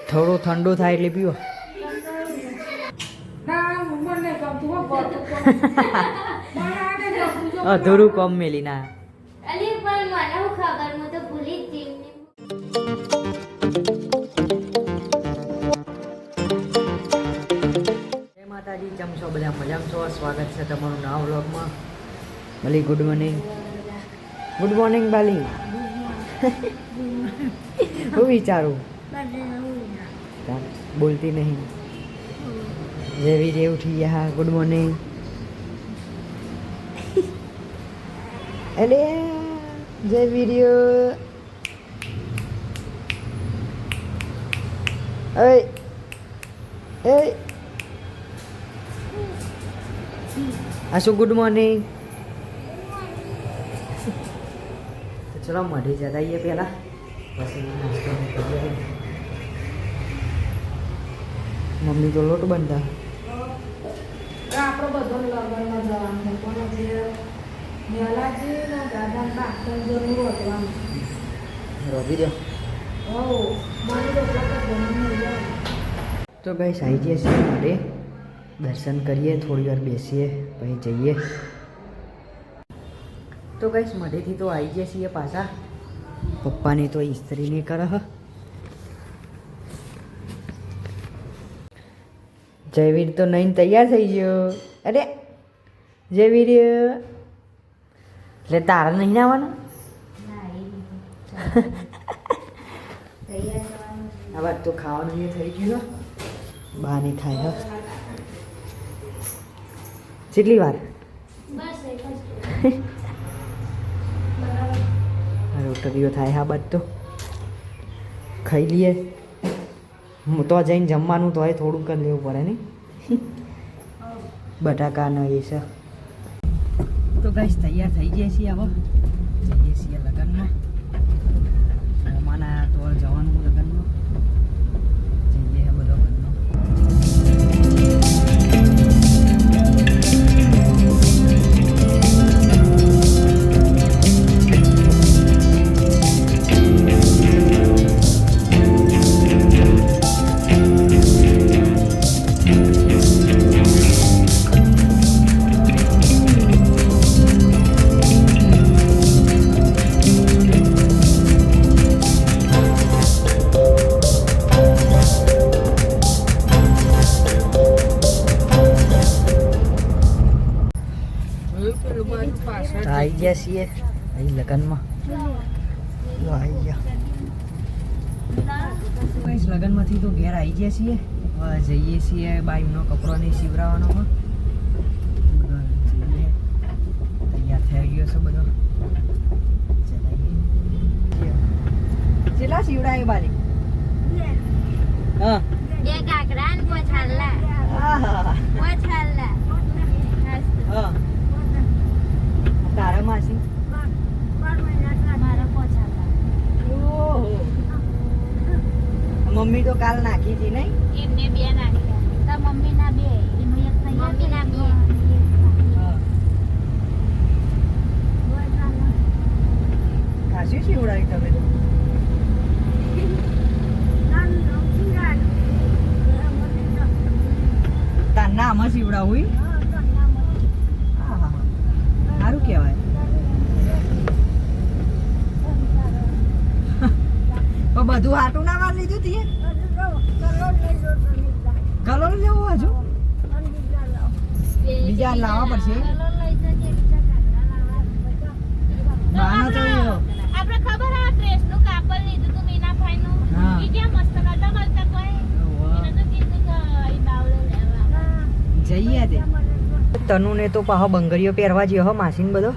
થોડું ઠંડુ થાય એટલે પીવો. અધૂરું કોમ મેલી ના. જય માતાજી, કેમ છો બધા? મજામાં છો? સ્વાગત છે તમારું નવા વ્લોગમાં. ભલી ગુડ મોર્નિંગ. ગુડ મોર્નિંગ બાલી. હું વિચારું બોલતી નહીં. જેવી જે ઉઠી ગયા. Good morning. અલે જય વિડિયો. ઓય ઓય આશુ ગુડ મોર્નિંગ. તો ચલો મઢી જતા આવીએ પહેલાં, પછી નાસ્તો કરીએ. મમ્મી તો લોટ બંધા. આપણો બધો લગ્નમાં જવાનું છે, પણ જે મેલાજી ને દાદા બાપન જરૂર વધવાનું રોકી દો. તો ગાઈસ આવી જઈએ છીએ માટે દર્શન કરીએ, થોડી વાર બેસીએ, પછી જઈએ. તો ગાઈસ મઢેથી તો આવી જઈએ છીએ પાછા. પપ્પાની તો ઇસ્ત્રી નહીં કરે. જયવીર તો નહીં તૈયાર થઈ ગયો. અરે જયવીર, એટલે તારા નહીં આવવાનું? આ વાત તો ખાવાનું એ થઈ ગયું. બહાર નહીં થાય. કેટલી વાર રોટલીઓ થાય? હા બાદ તો ખાઈ લઈએ. તો જઈને જમવાનું તો થોડુંક જ લેવું પડે ને. બટાકાનો એ છે. તો ગાઈસ તૈયાર થઈ જઈએ છીએ. હવે જઈએ છીએ લગ્નમાં. મહેમાન તો જવાનું લગ્નમાં. જઈએ બધો ઘરનો. આવી ગયા છીએ અહીં લગ્નમાં. આવી ગયા લગ્નમાંથી તો ઘેર આવી ગયા છીએ. હવે જઈએ છીએ બાઈનો કપડો નહીં સીવડાવવાનો. તૈયાર થઈ ગયો છે બધો. કેટલા સીવડાય બારી? હા, બે કાકરા ને પોછાલા. હા તારા માસી મારા પોછાલા. મમ્મી તો કાલ નાખી હતી નહીં? એમને બે નાખ્યા. તાર મમ્મી ના બે, એનું એક તૈયાર. મમ્મી ના બે. ખાસી સીવડાવી તમે તો. તારના આમાં સીવડાવું? સારું કહેવાય. પણ બધું હાટું ના વાર લીધું તીએ? કલર લેવું હજુ? બીજા લાવવા પડશે. બાનો તો આપણે ખબર આ ડ્રેસ નું કાપડ લીધું તું મીનાભાઈ નું. ઈ ક્યાં મસ્ત નતા મળતા કોઈ. એને તો કીધું કે ઈ બાવળો લેવા. જઈએ તે. તનુને તો પાહો બંગડીઓ પહેરવા જ્યો હો માસીને બધો.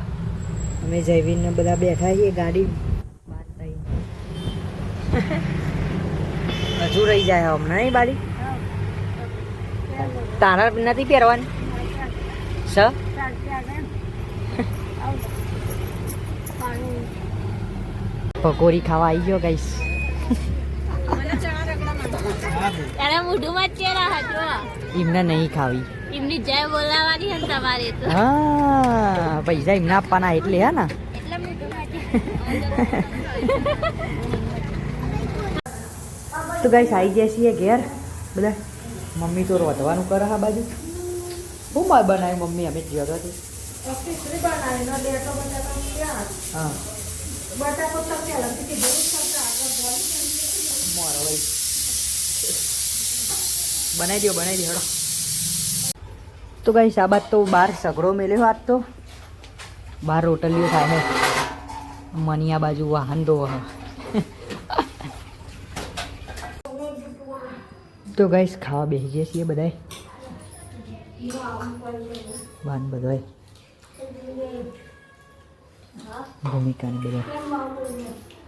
અમે જયવીરને બધા બેઠા છીએ ગાડી. હજુ રહી જાય હમણાં નહીં બારી? તારા નથી પહેરવાની? પકોડી ખાવા આવી ગયો ગાઈસ. તારા મોઢુંમાં જ ચેરા હતો એમને નહીં ખાવી એમની જય બોલાવાની હે તમારે તો હા પૈસા એમને આપવાના એટલે હે ને એટલે મોઢુંમાં તો ગાઈસ આવી જાય છીએ ઘેર બધા મમ્મી તો રોધવાનું કરે આ બાજુ શું માર બનાવ્યું મમ્મી અમે જ્યો તો હા બનાવી દો હેડો તો ગાઈસ આ બાદ તો બહાર સગડો મેલ્યો આજ તો બહાર રોટલીઓ થાય છે મની આ બાજુ વાહન દો તો ગાઈસ ખાવા બેસી જઈએ છીએ બધાય બાન બધાય ભૂમિકાની બધા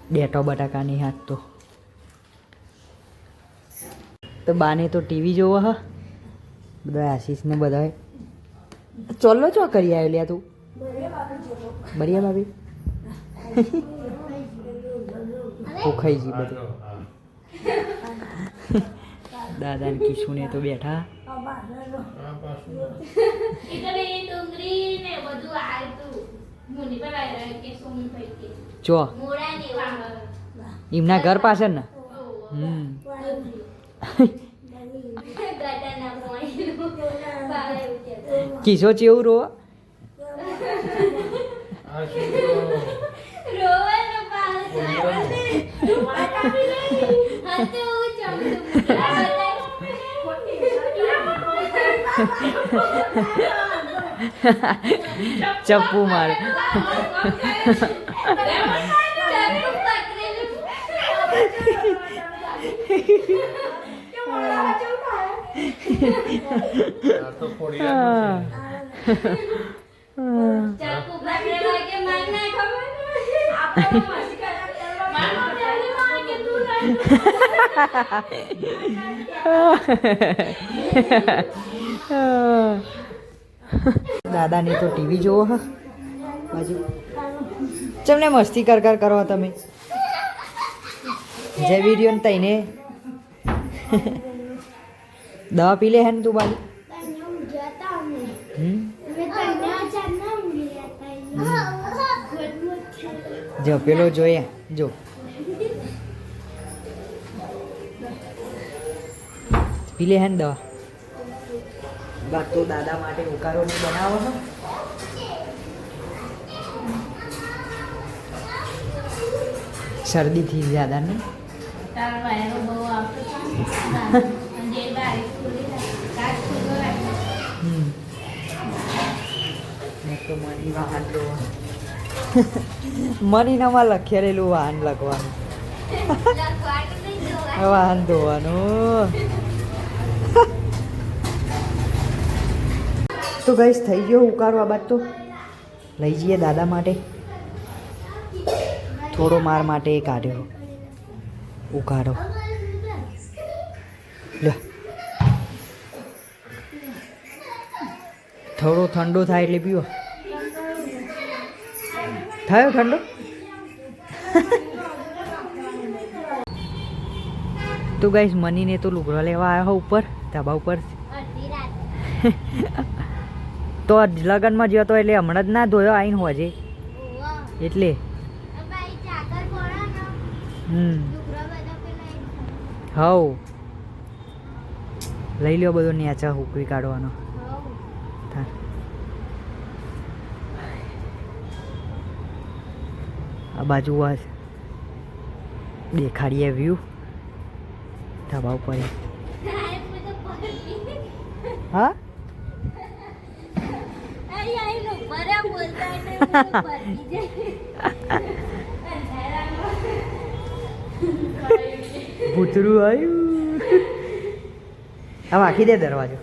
ડેટો બટાકાની હાથ તો બાને તો ટીવી જોવો હ બધા આશીષને બધા ચોલ્લો ચો કરી આવ્યો લ્યા તું બરિયા ભાભી પોખાઈ જી બધું દાદા ને કિશુને તો બેઠા ચો એમના ઘર પાસે ને કિશો ચેવું રો ચપ્પુ મારે દાદાની તો ટીવી જોવો હા બાજુ ચમને મસ્તી કર કરો તમે જે વિડીયો ને તઈને દવા પી લે હે ને તું બાજુ જો પેલો જોઈએ જો પી લે હે ને દવા બાદ તો દાદા માટે ઉકારો નહીં બનાવો છો શરદી થી દાદા ને તો મની વાહન મનીનામાં લખેલું વાહન લખવાનું વાહન ધોવાનું તો ગઈશ થઈ ગયો ઉકારો આ બાદ તો લઈ જઈએ દાદા માટે થોડો માર માટે કાઢ્યો ઉકાળો લે થોડો ઠંડો થાય એટલે પીવો થયો ઠંડો તો ગાઈસ મનીને તો લુગડો લેવા આવ્યો ઉપર ધાબા ઉપર તો લગનમાં ગયો તો એટલે હમણાં જ ના ધોયો આવીને હોજે એટલે હવ લઈ લ્યો બધો નેચા હુકવી કાઢવાનો આ બાજુ આ દેખાડીએ વ્યૂ ધાબા ઉપર હા ભૂતરું આવ્યું હવે આખી દે દરવાજો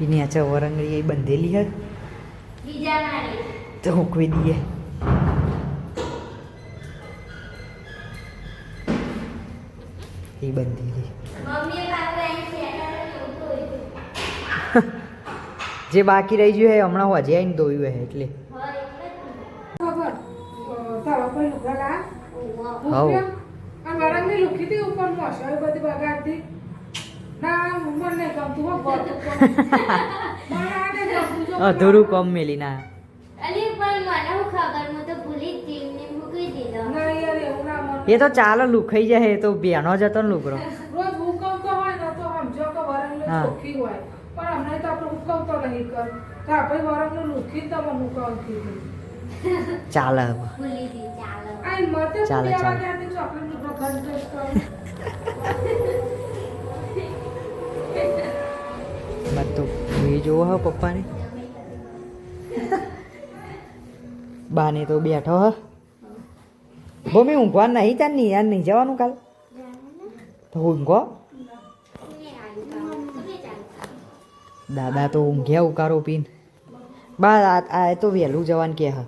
એની આચા વરંગડી એ બંધેલી હે તો હુકવી દઈએ એ બંધેલી જે બાકી રહી ગયું હે હમણાં હજે આવીને ધોયું હે એટલે હવ અમે લુખી હતી ઉપર મસાઈ બધી બગાડતી ના મને નહીં ગમતું હો ગોતું મને આ નહીં ગમતું જો અધૂરું કોમ મેલી ના અલી પણ મને હું ખબર હું તો ભૂલી જ ગઈ ને મૂકી દીધો ના યાર એવું ના મને એ તો ચાલો લુખાઈ જાય એ તો બેનો જ હતો ને લુકરો રોજ હુકવતો હોય ને તો સમજો કે વરંગનું હા. ચોખ્ખી હોય પણ હમણાં તો આપણે હુકવતો નહીં કર તો આપણે વરંગનું લુખી તો મને હુકવતી હતી ચાલે હવે ભૂલી ગઈ ચાલો આ મતે ચાલે, બે ચાલે. વાગ્યાથી ચોકલેટનું પ્રકાર ટેસ્ટ કરું બધું એ જોવો હો પપ્પાને બાને તો બેઠો હ મમ્મી ઊંઘવા નહીં તાર નહીં યાર નહીં જવાનું કાલ તો ઊંઘો દાદા તો ઊંઘ્યા ઉકારો પીન બા આ તો વહેલું જવાનું કે હા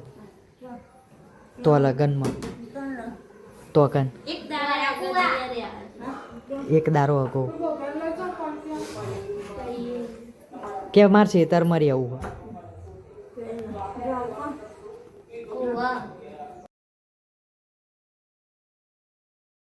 તો લગનમાં તો કન એક દાડા રાખું એક દારો હકો બપોર લઈ જાઓ પણ ત્યાં કે માર ખેતરમાં રહેવું